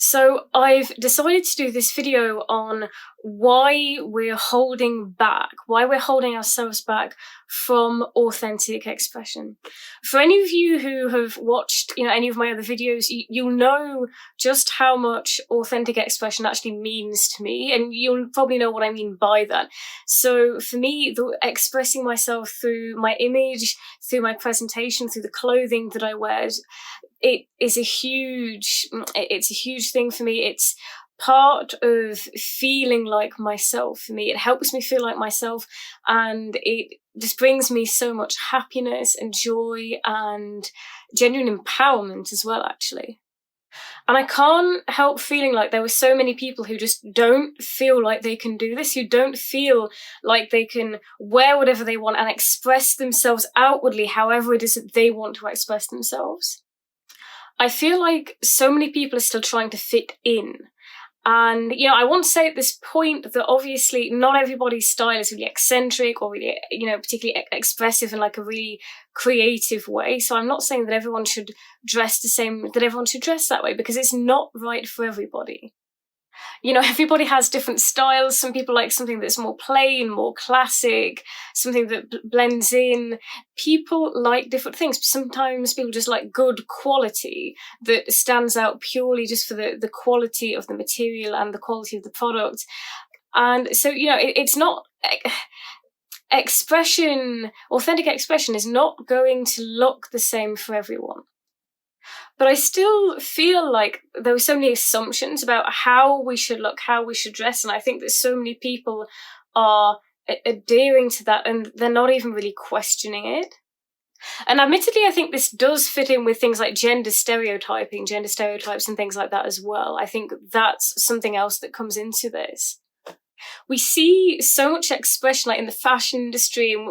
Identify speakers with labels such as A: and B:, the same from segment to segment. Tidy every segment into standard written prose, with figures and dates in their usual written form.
A: So I've decided to do this video on why we're holding back, why we're holding ourselves back from authentic expression. For any of you who have watched, any of my other videos, you'll know just how much authentic expression actually means to me, and you'll probably know what I mean by that. So for me, expressing myself through my image, through my presentation, through the clothing that I wear, it's a huge thing for me. It's part of feeling like myself for me. It helps me feel like myself, and it just brings me so much happiness and joy and genuine empowerment as well, actually. And I can't help feeling like there were so many people who just don't feel like they can do this, who don't feel like they can wear whatever they want and express themselves outwardly however it is that they want to express themselves. I feel like so many people are still trying to fit in. And, I want to say at this point that obviously not everybody's style is really eccentric or really, particularly expressive in like a really creative way. So I'm not saying that everyone should dress the same, that everyone should dress that way, because it's not right for everybody. Everybody has different styles. Some people like something that's more plain, more classic, something that blends in. People like different things. Sometimes people just like good quality that stands out purely just for the quality of the material and the quality of the product. And so, it's not... authentic expression is not going to look the same for everyone. But I still feel like there were so many assumptions about how we should look, how we should dress, and I think that so many people are adhering to that and they're not even really questioning it. And admittedly, I think this does fit in with things like gender stereotypes and things like that as well. I think that's something else that comes into this. We see so much expression like in the fashion industry, and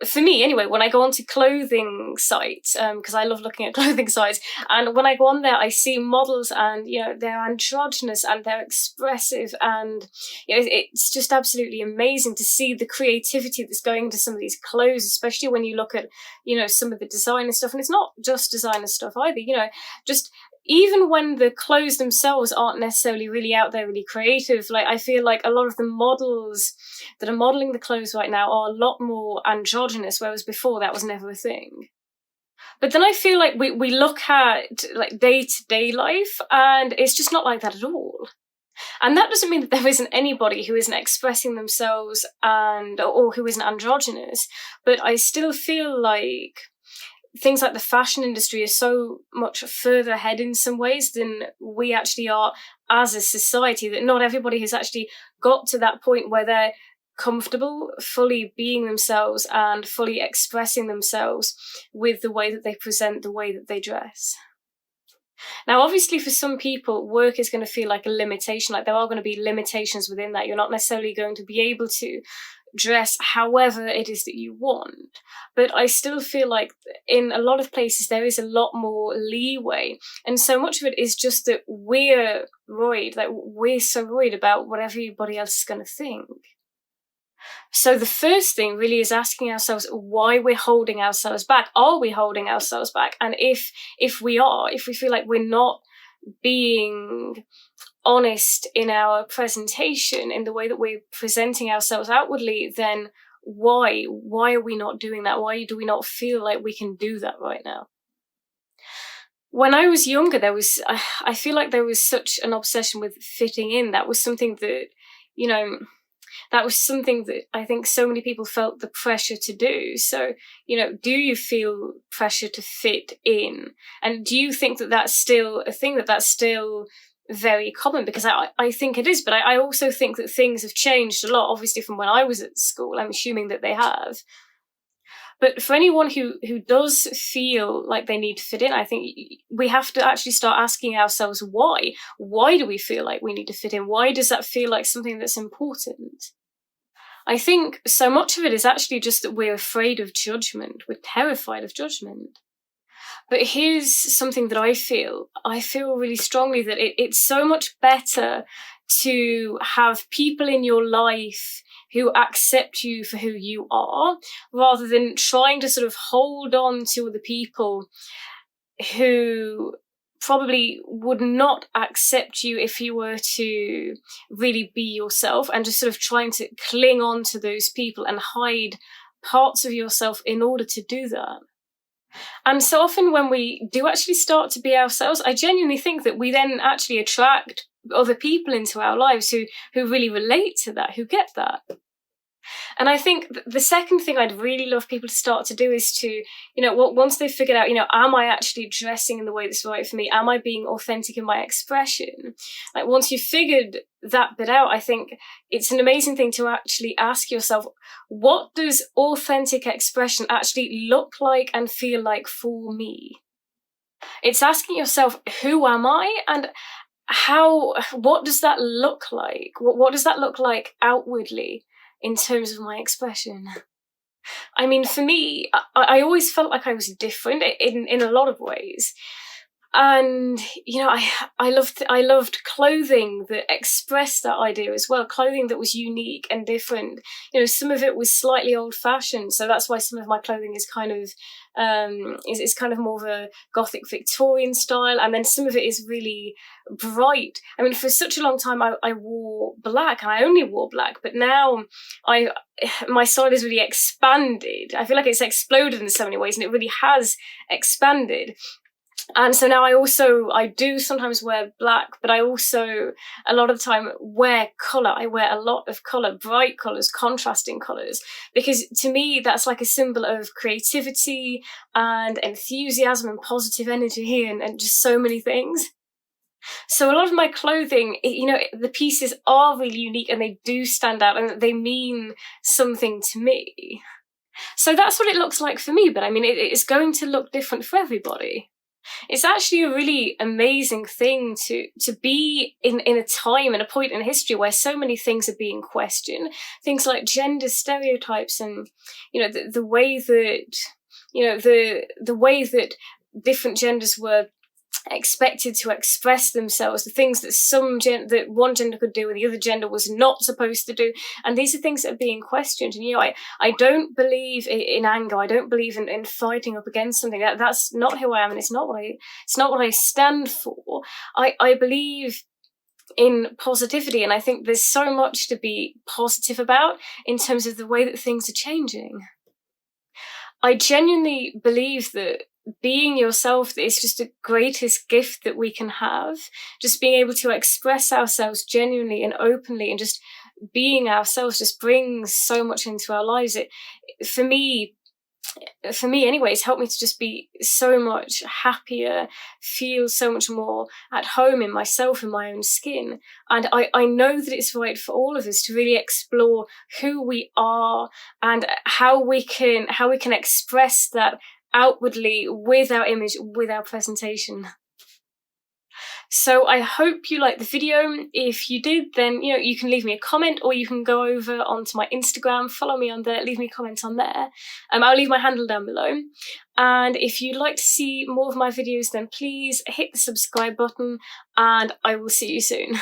A: for me anyway, when I go onto clothing sites, because I love looking at clothing sites, and when I go on there, I see models and, they're androgynous and they're expressive, and, it's just absolutely amazing to see the creativity that's going into some of these clothes, especially when you look at, some of the designer stuff. And it's not just designer stuff either, just even when the clothes themselves aren't necessarily really out there, really creative. Like, I feel like a lot of the models that are modeling the clothes right now are a lot more androgynous, whereas before that was never a thing. But then I feel like we look at like day-to-day life, and it's just not like that at all. And that doesn't mean that there isn't anybody who isn't expressing themselves or who isn't androgynous, but I still feel like things like the fashion industry is so much further ahead in some ways than we actually are as a society, that not everybody has actually got to that point where they're comfortable fully being themselves and fully expressing themselves with the way that they present, the way that they dress. Now, obviously, for some people, work is going to feel like a limitation, like there are going to be limitations within that. You're not necessarily going to be able to dress however it is that you want. But I still feel like in a lot of places there is a lot more leeway. And so much of it is just that we're so worried about what everybody else is going to think. So the first thing really is asking ourselves why we're holding ourselves back. Are we holding ourselves back? And if we feel like we're not being honest in our presentation, in the way that we're presenting ourselves outwardly, then why are we not doing that? Why do we not feel like we can do that right now? When I was younger, I feel like there was such an obsession with fitting in. That was something that, that was something that I think so many people felt the pressure to do. So, do you feel pressure to fit in? And do you think that that's still a thing, that's still very common? Because I think it is, but I also think that things have changed a lot, obviously, from when I was at school. I'm assuming that they have. But for anyone who does feel like they need to fit in, I think we have to actually start asking ourselves why. Why do we feel like we need to fit in? Why does that feel like something that's important? I think so much of it is actually just that we're afraid of judgment. We're terrified of judgment. But here's something that I feel really strongly, that it's so much better to have people in your life who accept you for who you are, rather than trying to sort of hold on to the people who probably would not accept you if you were to really be yourself, and just sort of trying to cling on to those people and hide parts of yourself in order to do that. And so often when we do actually start to be ourselves, I genuinely think that we then actually attract other people into our lives who really relate to that, who get that. And I think the second thing I'd really love people to start to do is to, once they've figured out, am I actually dressing in the way that's right for me? Am I being authentic in my expression? Like, once you've figured that bit out, I think it's an amazing thing to actually ask yourself, what does authentic expression actually look like and feel like for me? It's asking yourself, who am I? And what does that look like? What does that look like outwardly in terms of my expression? I mean, for me, I always felt like I was different in a lot of ways. And, I loved clothing that expressed that idea as well, clothing that was unique and different. Some of it was slightly old fashioned, so that's why some of my clothing is kind of, is kind of more of a Gothic Victorian style. And then some of it is really bright. I mean, for such a long time, I wore black, and I only wore black, but now my style is really expanded. I feel like it's exploded in so many ways, and it really has expanded. And so now I do sometimes wear black, but I also, a lot of the time, wear colour. I wear a lot of colour, bright colours, contrasting colours, because to me, that's like a symbol of creativity and enthusiasm and positive energy and just so many things. So a lot of my clothing, the pieces are really unique and they do stand out and they mean something to me. So that's what it looks like for me, but I mean, it's going to look different for everybody. It's actually a really amazing thing to be in a time and a point in history where so many things are being questioned. Things like gender stereotypes and, the way that, the way that different genders were expected to express themselves, the things that that one gender could do and the other gender was not supposed to do, and these are things that are being questioned. And I don't believe in anger. I don't believe in fighting up against something. That's not who I am, and it's not what I stand for. I believe in positivity, and I think there's so much to be positive about in terms of the way that things are changing. I genuinely believe that being yourself is just the greatest gift that we can have. Just being able to express ourselves genuinely and openly, and just being ourselves just brings so much into our lives. For me anyway, it's helped me to just be so much happier, feel so much more at home in myself, in my own skin. And I know that it's right for all of us to really explore who we are and how we can express that outwardly with our image, with our presentation. So I hope you liked the video. If you did, then you can leave me a comment, or you can go over onto my Instagram, follow me on there, leave me a comment on there. I'll leave my handle down below. And if you'd like to see more of my videos, then please hit the subscribe button, and I will see you soon.